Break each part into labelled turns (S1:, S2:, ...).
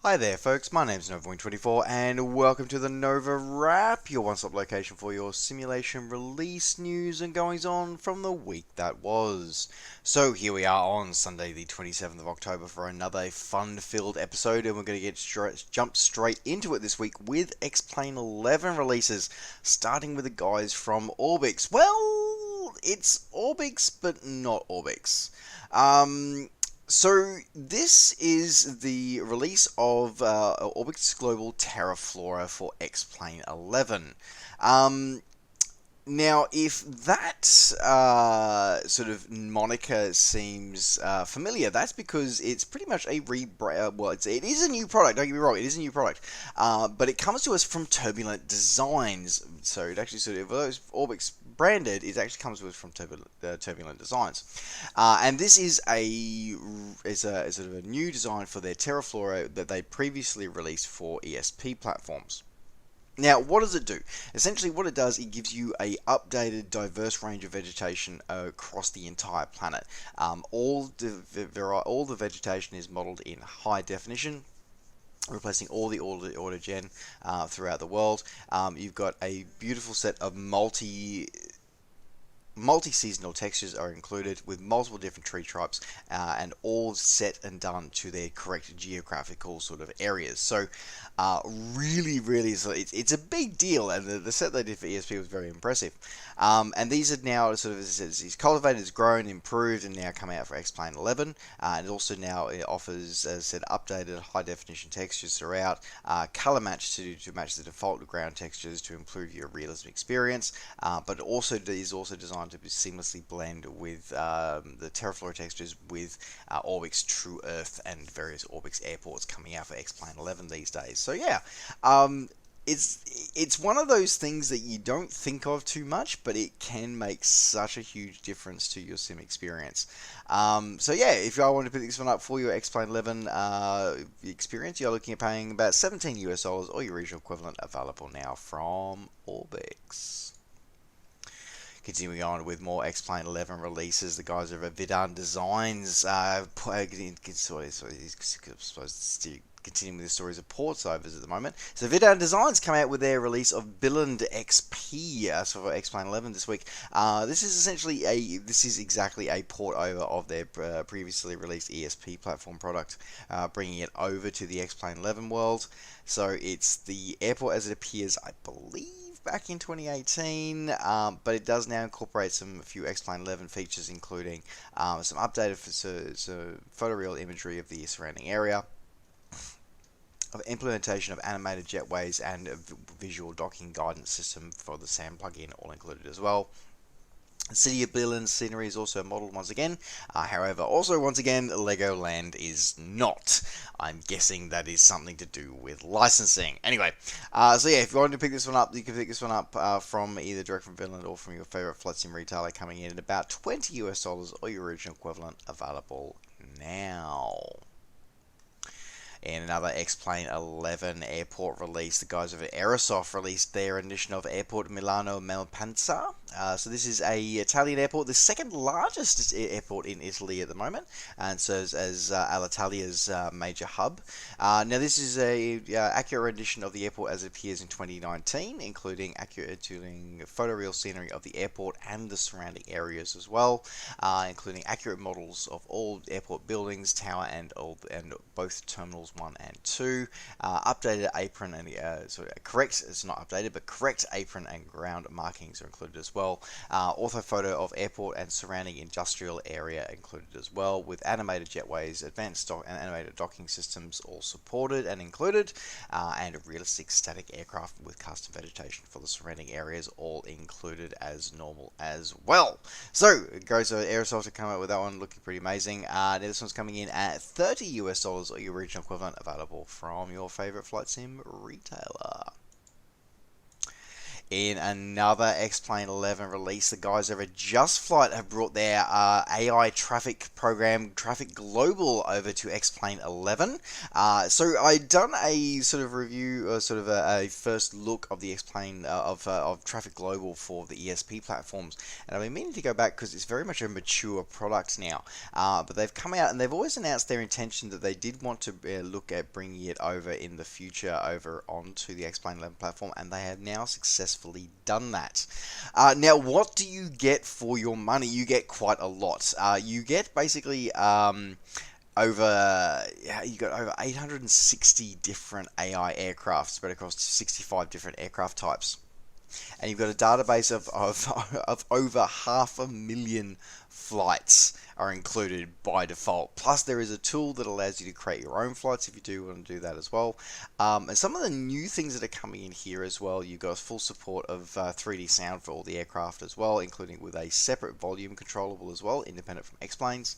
S1: Hi there folks, my name's NovaWrap and welcome to the NovaWrap, your one-stop location for your simulation release news and goings on from the week that was. So here we are on Sunday the 27th of October for another fun-filled episode, and we're going to jump straight into it this week with X-Plane 11 releases, starting with the guys from Orbix. Well, it's Orbix but not Orbix. So this is the release of Orbix Global Terraflora for X-Plane 11. Now, if that sort of moniker seems familiar, that's because it's pretty much a well, it is a new product. Don't get me wrong, it is a new product, but it comes to us from Turbulent Designs. So it actually sort of, although it's Orbix branded, it actually comes to us from Turbulent Designs, and this is a sort of a new design for their Terraflora that they previously released for ESP platforms. Now, what does it do? Essentially, what it does, it gives you a updated, diverse range of vegetation across the entire planet. All the vegetation is modeled in high definition, replacing all the autogen throughout the world. You've got a beautiful set of multi-seasonal textures are included with multiple different tree types, and all set and done to their correct geographical sort of areas. So really, so it's a big deal, and the set they did for ESP was very impressive. And these are now sort of, as these cultivated, grown, improved, and now come out for X-Plane 11. And it also now offers, as I said, updated high definition textures throughout, color match to match the default ground textures to improve your realism experience. But also is also designed to seamlessly blend with the Terraflora textures with Orbix True Earth and various Orbix airports coming out for X-Plane 11 these days. So yeah, it's one of those things that you don't think of too much, but it can make such a huge difference to your sim experience. So yeah, if you want to pick this one up for your X-Plane 11 experience, you're looking at paying about $17 or your regional equivalent, available now from Orbix. Continuing on with more X-Plane 11 releases, the guys over at Reborn Designs, continuing with the stories of ports overs at the moment. So Reborn Designs come out with their release of Billund XP, so for X-Plane 11 this week. This is exactly a port over of their previously released ESP platform product, bringing it over to the X-Plane 11 world. So it's the airport as it appears, I believe, back in 2018, but it does now incorporate a few X-Plane 11 features, including some updated photoreal imagery of the surrounding area, of implementation of animated jetways, and a visual docking guidance system for the SAM plugin, all included as well. The City of Billund scenery is also modeled once again. However, also once again, Legoland is not. I'm guessing that is something to do with licensing. Anyway, so yeah, if you want to pick this one up, you can pick this one up from either direct from Billund or from your favorite flight sim retailer, coming in at about $20 or your original equivalent, available now. In another X-Plane 11 airport release, the guys over at Aerosoft released their edition of Airport Milano Malpensa. So this is a Italian airport, the second largest airport in Italy at the moment, and serves as Alitalia's major hub. Now this is a accurate rendition of the airport as it appears in 2019, including photoreal scenery of the airport and the surrounding areas as well, including accurate models of all airport buildings, tower, and both terminals 1 and 2. Updated apron and correct apron and ground markings are included as well. Orthophoto of airport and surrounding industrial area included as well, with animated jetways, advanced and animated docking systems all supported and included, and realistic static aircraft with custom vegetation for the surrounding areas all included as normal as well. So it goes to Aerosoft to come out with that one, looking pretty amazing. Now this one's coming in at $30 or your regional equivalent, available from your favorite flight sim retailer. in another X-Plane 11 release. The guys over at Just Flight have brought their AI traffic program, Traffic Global, over to X-Plane 11. So I'd done a sort of review, sort of a first look of the X-Plane of Traffic Global for the ESP platforms, and I've been meaning to go back because it's very much a mature product now. But they've come out and they've always announced their intention that they did want to look at bringing it over in the future over onto the X-Plane 11 platform, and they have now successfully done that. Now, what do you get for your money? You get quite a lot. You get basically over 860 different AI aircraft spread across 65 different aircraft types. And you've got a database of over 500,000 flights are included by default. Plus, there is a tool that allows you to create your own flights if you do want to do that as well. And some of the new things that are coming in here as well, you've got full support of 3D sound for all the aircraft as well, including with a separate volume controllable as well, independent from X-Planes.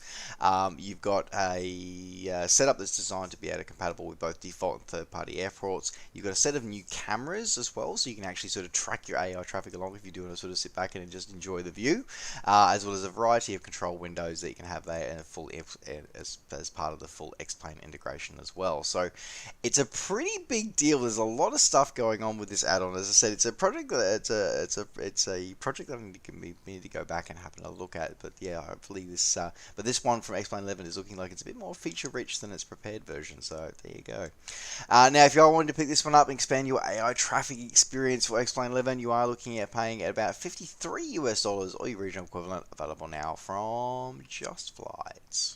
S1: You've got a setup that's designed to be compatible with both default and third-party airports. You've got a set of new cameras as well, so you can actually sort of track your AI traffic along if you do want to sort of sit back and just enjoy the view, as well as a variety of control windows that you can have there in full as part of the full X-Plane integration as well. So it's a pretty big deal. There's a lot of stuff going on with this add-on. As I said, it's a project that it's a project that we need to go back and have a look at. But yeah, hopefully this one from X-Plane 11 is looking like it's a bit more feature rich than its prepared version. So there you go. Now, if y'all wanted to pick this one up and expand your AI traffic experience for X-Plane 11, you are looking at paying at about $53 or your regional equivalent, available now from Just Flight.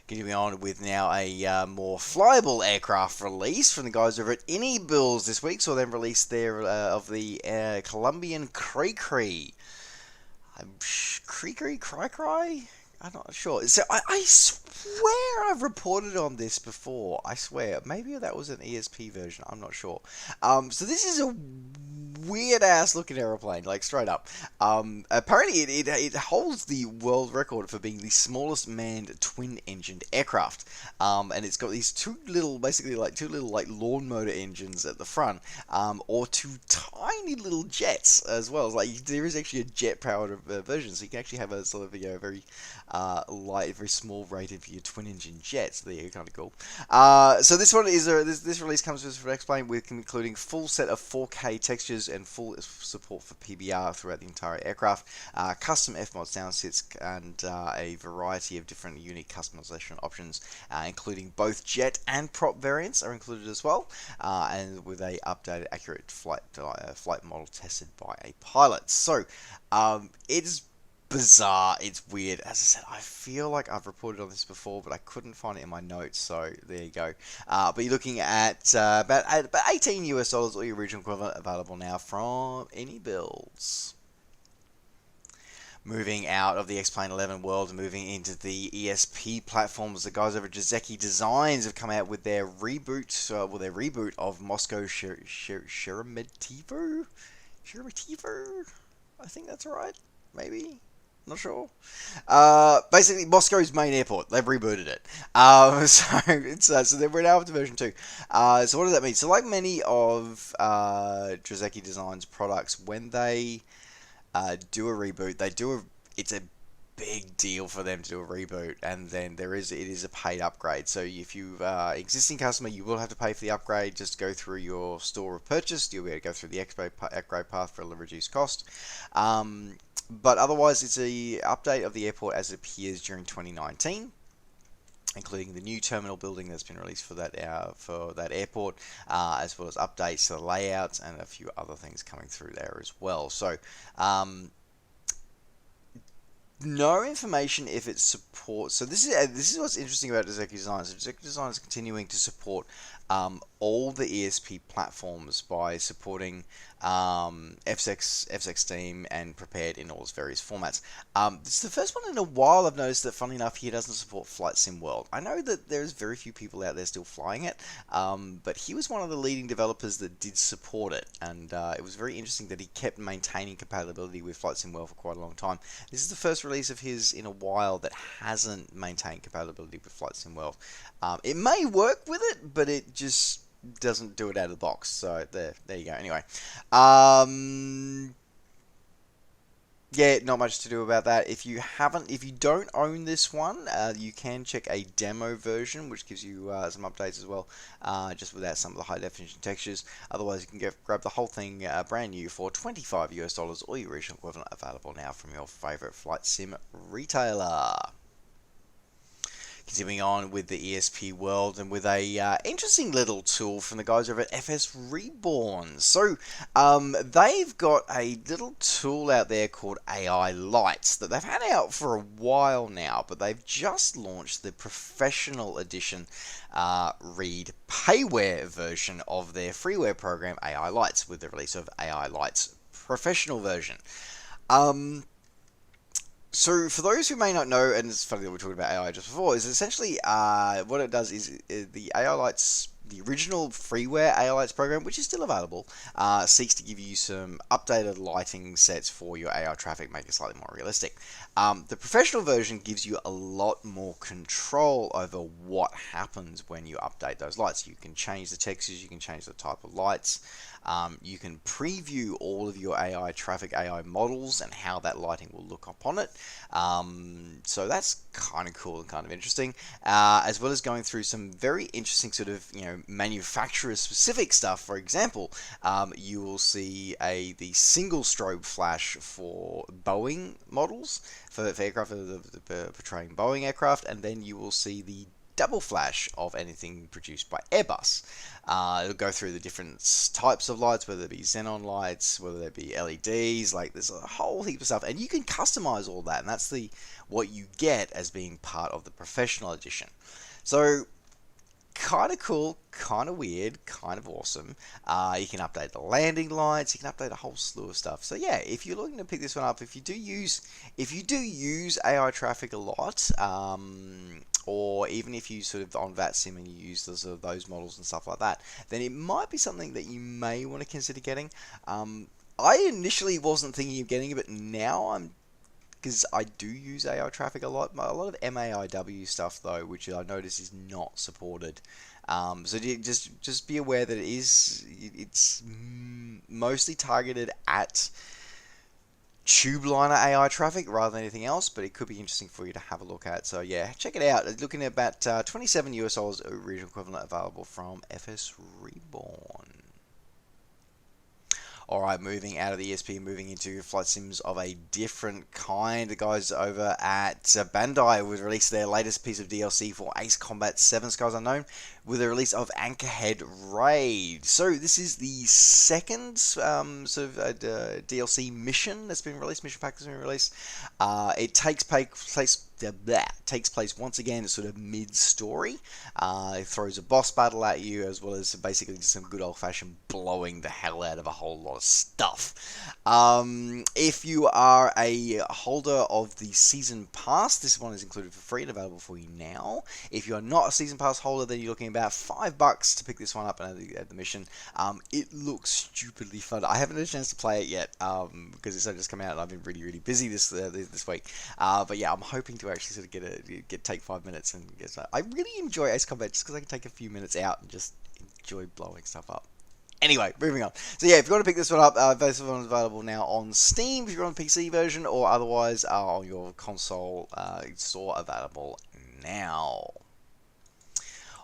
S1: Continuing on with now a more flyable aircraft release from the guys over at AnyBills this week. So them release their of the Colombian Cray. Cray? I'm not sure. So I swear I've reported on this before. I swear. Maybe that was an ESP version. I'm not sure. So this is a weird ass looking aeroplane, like straight up. Apparently it holds the world record for being the smallest manned twin engined aircraft. And it's got these two little lawn motor engines at the front, or two tiny little jets as well. Like there is actually a jet powered version, so you can actually have a sort of very light, very small rate of your twin engine jets. There you go, kind of cool. So this one is this release comes with X-Plane with including full set of 4K textures and full support for PBR throughout the entire aircraft, custom F-mod sound sets, and a variety of different unique customization options, including both jet and prop variants are included as well, and with a updated accurate flight model tested by a pilot. So it's bizarre, it's weird. As I said, I feel like I've reported on this before, but I couldn't find it in my notes, so there you go. But you're looking at about $18 or your original equivalent, available now from AnyBills. Moving out of the X-Plane 11 world and moving into the ESP platforms, the guys over at Zeki Designs have come out with their reboot of Moscow Sheremetyevo? I think that's right. Maybe. Not sure. Basically, Moscow's main airport. They've rebooted it. So we're now up to version 2. So what does that mean? So like many of Zeki Designs products, when they do a reboot, it's a big deal for them to do a reboot, and then it is a paid upgrade. So if you are an existing customer, you will have to pay for the upgrade. Just go through your store of purchase. You'll be able to go through the upgrade path for a reduced cost. But otherwise, it's a update of the airport as it appears during 2019, including the new terminal building that's been released for that airport, as well as updates to the layouts and a few other things coming through there as well. So no information if it supports. So this is what's interesting about Zeki Designs. Zeki Designs is continuing to support all the ESP platforms by supporting FSX Steam and Prepared in all its various formats. This is the first one in a while I've noticed that, funny enough, he doesn't support Flight Sim World. I know that there's very few people out there still flying it, but he was one of the leading developers that did support it, and it was very interesting that he kept maintaining compatibility with Flight Sim World for quite a long time. This is the first release of his in a while that hasn't maintained compatibility with Flight Sim World. It may work with it, but it just doesn't do it out of the box. So there you go. Anyway, um, yeah, not much to do about that. If you don't own this one, you can check a demo version, which gives you some updates as well, just without some of the high definition textures. Otherwise, you can grab the whole thing brand new for $25 or your original equivalent, available now from your favorite flight sim retailer. Continuing on with the ESP world and with a interesting little tool from the guys over at FS Reborn. So they've got a little tool out there called AI Lights that they've had out for a while now, but they've just launched the professional edition read payware version of their freeware program AI Lights with the release of AI Lights professional version. So, for those who may not know, and it's funny that we were talking about AI just before, is essentially what it does is the AI Lights, the original freeware AI Lights program, which is still available, seeks to give you some updated lighting sets for your AI traffic, make it slightly more realistic. The professional version gives you a lot more control over what happens when you update those lights. You can change the textures, you can change the type of lights. You can preview all of your AI traffic, AI models, and how that lighting will look upon it. So that's kind of cool and kind of interesting, as well as going through some very interesting sort of manufacturer-specific stuff. For example, you will see the single strobe flash for Boeing models for aircraft portraying Boeing aircraft, and then you will see the double flash of anything produced by Airbus. It'll go through the different types of lights, whether it be xenon lights, whether they be LEDs. Like, there's a whole heap of stuff, and you can customize all that, and that's what you get as being part of the professional edition. So, kind of cool, kind of weird, kind of awesome. You can update the landing lights. You can update a whole slew of stuff. So yeah, if you're looking to pick this one up, if you do use AI traffic a lot, or even if you sort of on VATSIM and you use those models and stuff like that, then it might be something that you may want to consider getting. I initially wasn't thinking of getting it, but now I'm, because I do use AI traffic a lot. A lot of MAIW stuff though, which I notice is not supported. So just be aware that it's mostly targeted at TubeLiner AI traffic rather than anything else, but it could be interesting for you to have a look at. So yeah, check it out. It's looking at about $27 original equivalent, available from FS Reborn. Alright, moving out of the ESP, moving into flight sims of a different kind. The guys over at Bandai would release their latest piece of DLC for Ace Combat 7 Skies Unknown with the release of Anchorhead Raid. So this is the second DLC mission that's been released, mission pack that's been released. It takes place once again sort of mid-story. It throws a boss battle at you, as well as basically just some good old-fashioned blowing the hell out of a whole lot of stuff. If you are a holder of the Season Pass, this one is included for free and available for you now. If you are not a Season Pass holder, then you're looking about $5 to pick this one up and add the mission. It looks stupidly fun. I haven't had a chance to play it yet, because it's only just come out and I've been really, really busy this week. But yeah, I'm hoping to actually sort of take 5 minutes and get. I really enjoy Ace Combat just because I can take a few minutes out and just enjoy blowing stuff up. Anyway, moving on. So yeah, if you want to pick this one up, this one is available now on Steam if you're on the PC version, or otherwise on your console store, available now.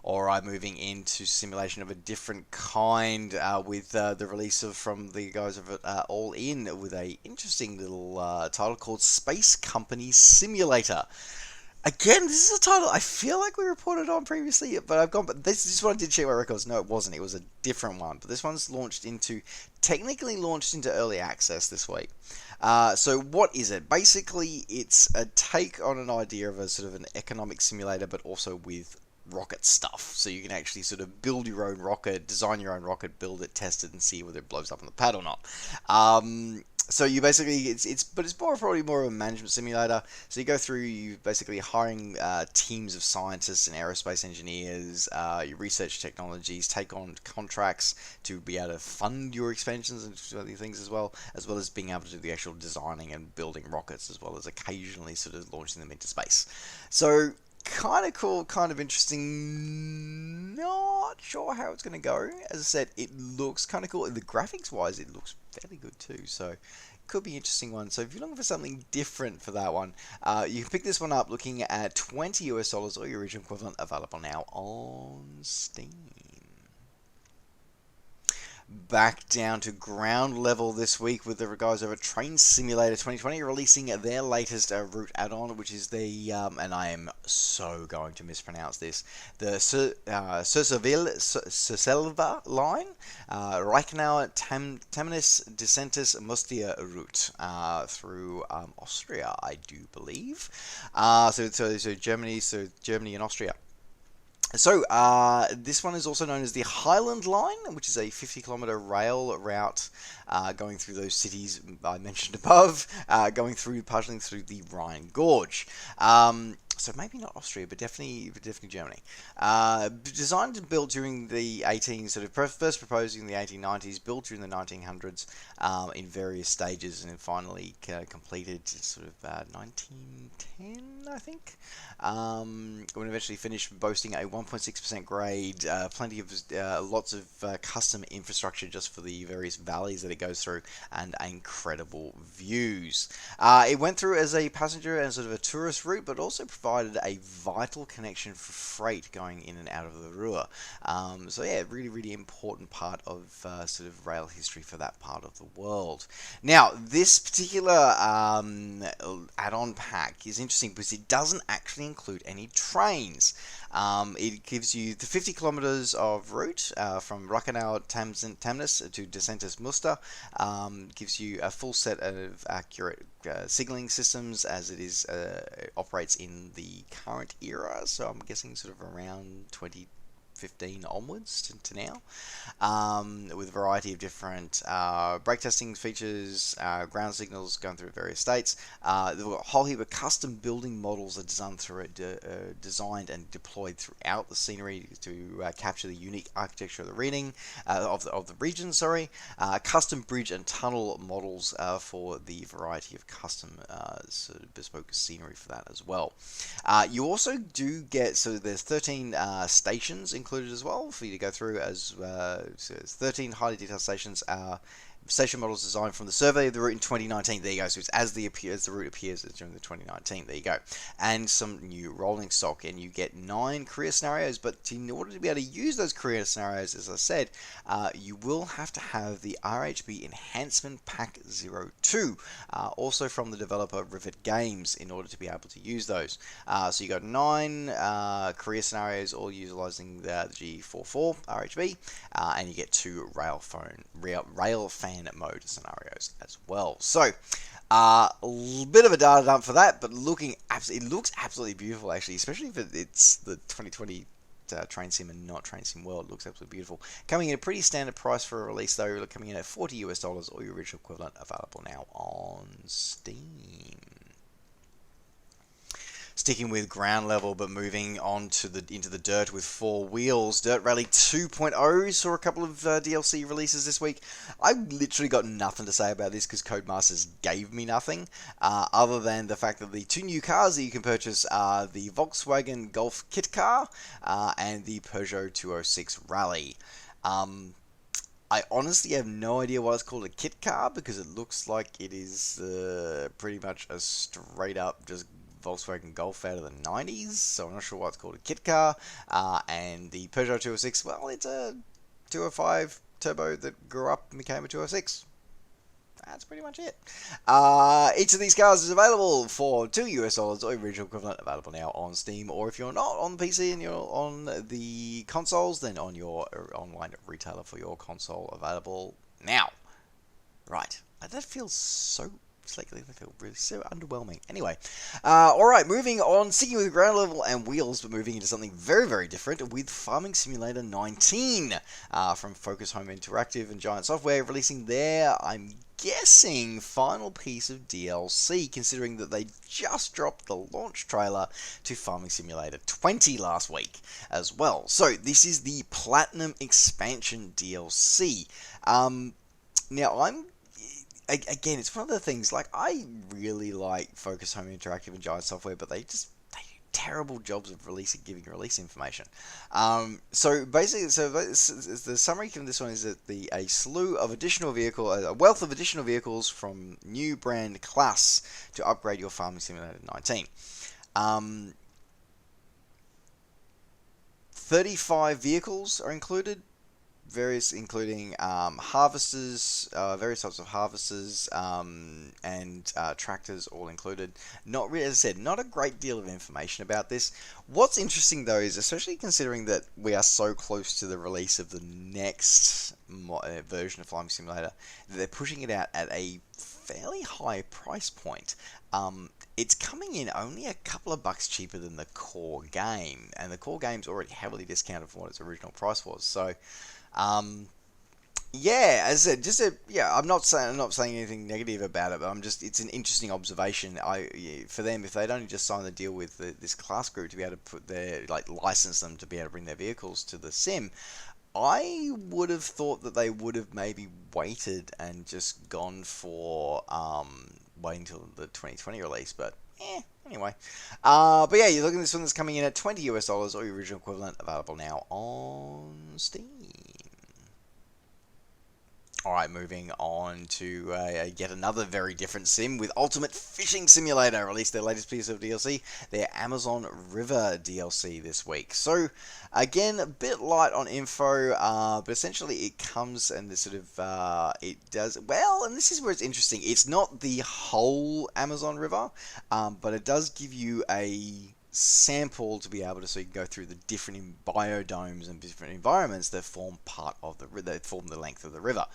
S1: Alright, moving into simulation of a different kind, with the release from the guys of All In, with a interesting little title called Space Company Simulator. Again, this is a title I feel like we reported on previously, but this one I did check my records. No, it wasn't. It was a different one. But this one's technically launched into early access this week. So what is it? Basically, it's a take on an idea of a sort of an economic simulator, but also with rocket stuff. So you can actually sort of build your own rocket, design your own rocket, build it, test it, and see whether it blows up on the pad or not. So you basically, it's probably more of a management simulator. So you go through, you basically hiring teams of scientists and aerospace engineers. You research technologies, take on contracts to be able to fund your expansions and other things, as well as being able to do the actual designing and building rockets, as well as occasionally sort of launching them into space. So kind of cool, kind of interesting. Not sure how it's going to go. As I said, it looks kind of cool. The graphics wise, it looks fairly good too. So could be an interesting one. So if you're looking for something different for that one, you can pick this one up looking at $20 or your original equivalent, available now on Steam. Back down to ground level this week with the guys over at Train Simulator 2020 releasing their latest route add-on, which is the, and I am so going to mispronounce this, the Surselva line, Reichenau Tamnis Decentis Mustia route through Austria, I do believe. So Germany and Austria. So, this one is also known as the Highland Line, which is a 50-kilometer rail route going through those cities I mentioned above, partially through the Rhine Gorge. So maybe not Austria, but definitely Germany. Designed and built during the first proposed in the 1890s, built during the 1900s in various stages, and then finally completed sort of 1910, I think. When eventually finished, boasting a 1.6% grade, lots of custom infrastructure just for the various valleys that it goes through, and incredible views. It went through as a passenger and sort of a tourist route, but also provided a vital connection for freight going in and out of the Ruhr. So yeah, really, really important part of sort of rail history for that part of the world. Now, this particular add-on pack is interesting because it doesn't actually include any trains. It gives you the 50 kilometers of route from Reichenau Tamnis to Decentis Muster. Gives you a full set of accurate signaling systems as it operates in the current era. So I'm guessing sort of around 2015 onwards to now, with a variety of different brake testing features, ground signals going through various states. A whole heap of custom building models are designed and deployed throughout the scenery to capture the unique architecture of the region. Custom bridge and tunnel models for the variety of custom sort of bespoke scenery for that as well. You also do get, so there's 13 stations included as well for you to go through, so it's 13 highly detailed stations. Station models designed from the survey of the route in 2019. There you go. So it's as the route appears during the 2019. There you go. And some new rolling stock, and you get 9 career scenarios. But in order to be able to use those career scenarios, as I said, you will have to have the RHB Enhancement Pack 02, also from the developer Rivet Games, in order to be able to use those. So you got 9 career scenarios, all utilizing the G44 RHB, and you get 2 rail fan mode scenarios as well. So a bit of a data dump for that, but it looks absolutely beautiful, actually, especially if it's the 2020 Train Sim and not Train Sim World. It looks absolutely beautiful. Coming in a pretty standard price for a release, though, coming in at $40 or your original equivalent, available now on Steam. Sticking with ground level, but moving on to into the dirt with 4 wheels. Dirt Rally 2.0 saw a couple of DLC releases this week. I literally got nothing to say about this because Codemasters gave me nothing, other than the fact that the 2 new cars that you can purchase are the Volkswagen Golf kit car and the Peugeot 206 Rally. I honestly have no idea why it's called a kit car, because it looks like it is pretty much a straight up just Volkswagen Golf out of the 90s, so I'm not sure why it's called a kit car. And the Peugeot 206, well, it's a 205 turbo that grew up and became a 206. That's pretty much it. Each of these cars is available for $2 or original equivalent, available now on Steam, or if you're not on the PC and you're on the consoles, then on your online retailer for your console, available now. Right, that feels so slightly, they feel really so underwhelming. Anyway, alright, moving on, sticking with ground level and wheels, but moving into something very, very different with Farming Simulator 19 from Focus Home Interactive and Giant Software, releasing their, I'm guessing, final piece of DLC, considering that they just dropped the launch trailer to Farming Simulator 20 last week as well. So this is the Platinum Expansion DLC. Now, again, it's one of the things, like, I really like Focus Home Interactive and Giant Software, but they terrible jobs of giving release information. So basically, the summary from this one is that a wealth of additional vehicles from new brand class to upgrade your Farming Simulator 19. 35 vehicles are included, including harvesters, various types of harvesters, and tractors, all included. Not really, as I said, not a great deal of information about this. What's interesting though is, especially considering that we are so close to the release of the next version of Flying Simulator, that they're pushing it out at a fairly high price point. It's coming in only a couple of bucks cheaper than the core game, and the core game's already heavily discounted from what its original price was. So, yeah, as I said, I'm not saying anything negative about it, but it's an interesting observation. For them, if they'd only just signed the deal with this class group to be able to put license them to be able to bring their vehicles to the sim, I would have thought that they would have maybe waited and just gone for waiting until the 2020 release, but anyway. But yeah, you're looking at this one that's coming in at $20 US, or your original equivalent, available now on Steam. Alright, moving on to yet another very different sim with Ultimate Fishing Simulator. Released their latest piece of DLC, their Amazon River DLC this week. So, again, a bit light on info, but essentially it comes and this sort of, it does, well, and this is where it's interesting. It's not the whole Amazon River, but it does give you a sample to be able to, so you can go through the different biodomes and different environments that form part of that form the length of the river.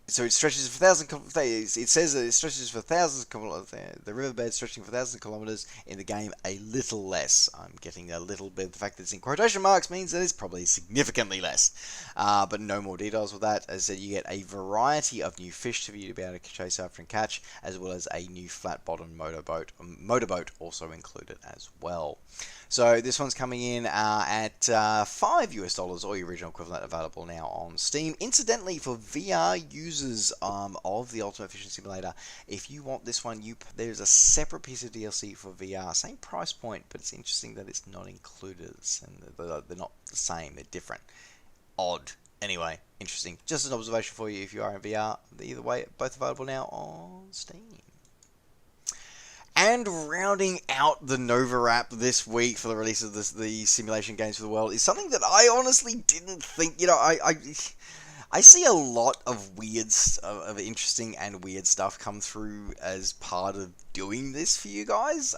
S1: So it stretches for it says that it stretches for thousands of kilometers. The riverbed stretching for thousands of kilometers. In the game, a little less. I'm getting a little bit. The fact that it's in quotation marks means that it's probably significantly less. But no more details with that. As I said, you get a variety of new fish for you to be able to chase after and catch, as well as a new flat-bottom motorboat also included as well. So this one's coming in at $5 US, or your original equivalent, available now on Steam. Incidentally, for VR users of the Ultimate Fishing Simulator, if you want this one, there's a separate piece of DLC for VR, same price point, but it's interesting that it's not included, and they're not the same, they're different. Odd. Anyway, interesting. Just an observation for you if you are in VR. Either way, both available now on Steam. And rounding out the NovaWrap this week for the release of the simulation games for the world is something that I honestly didn't think. I see a lot of of interesting and weird stuff come through as part of doing this for you guys.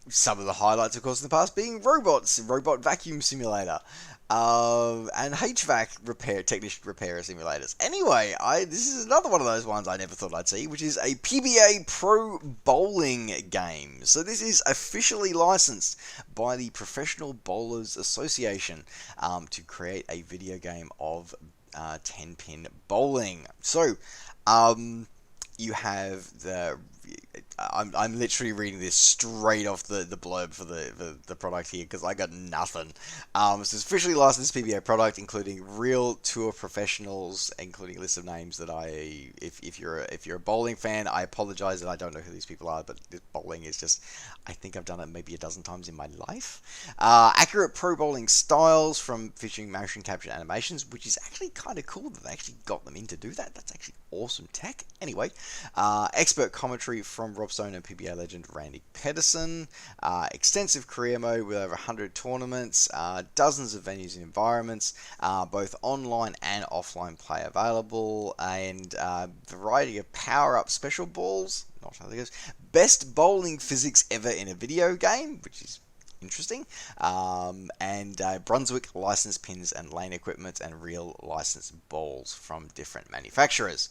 S1: Some of the highlights, of course, in the past being robot vacuum simulator, and HVAC technician repair simulators. Anyway, this is another one of those ones I never thought I'd see, which is a PBA Pro Bowling game. So this is officially licensed by the Professional Bowlers Association to create a video game of 10-pin bowling. So, you have I'm literally reading this straight off the blurb for the product here, because I got nothing. So it's officially licensed PBA product, including real tour professionals, including a list of names that if you're a bowling fan, I apologize that I don't know who these people are, but this bowling is just, I think I've done it maybe a dozen times in my life. Accurate pro bowling styles from featuring motion capture animations, which is actually kind of cool that they actually got them in to do that. That's actually awesome tech. Anyway, expert commentary from Rob Stone and PBA legend Randy Pedersen. Extensive career mode with over 100 tournaments, dozens of venues and environments, both online and offline play available, and variety of power-up special balls. Not how that goes. Best bowling physics ever in a video game, which is interesting, and Brunswick licensed pins and lane equipment, and real licensed balls from different manufacturers.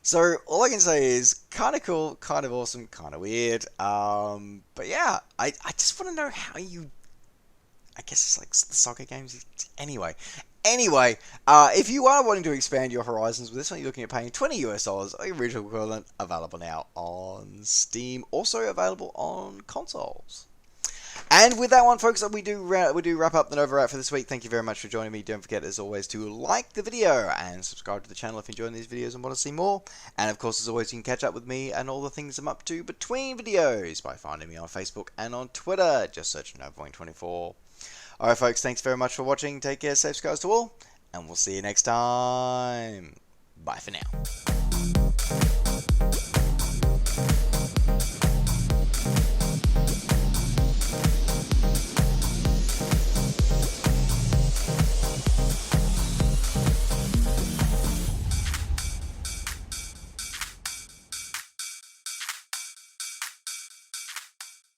S1: So all I can say is kind of cool, kind of awesome, kind of weird. But yeah, I just want to know how you, I guess it's like the soccer games. Anyway, if you are wanting to expand your horizons with this one, you're looking at paying $20 US, the original equivalent, available now on Steam, also available on consoles. And with that one, folks, we do wrap up the NovaWrap for this week. Thank you very much for joining me. Don't forget, as always, to like the video and subscribe to the channel if you're enjoying these videos and want to see more. And of course, as always, you can catch up with me and all the things I'm up to between videos by finding me on Facebook and on Twitter. Just search NovaWrap24. Alright, folks, thanks very much for watching. Take care, safe skies to all, and we'll see you next time. Bye for now.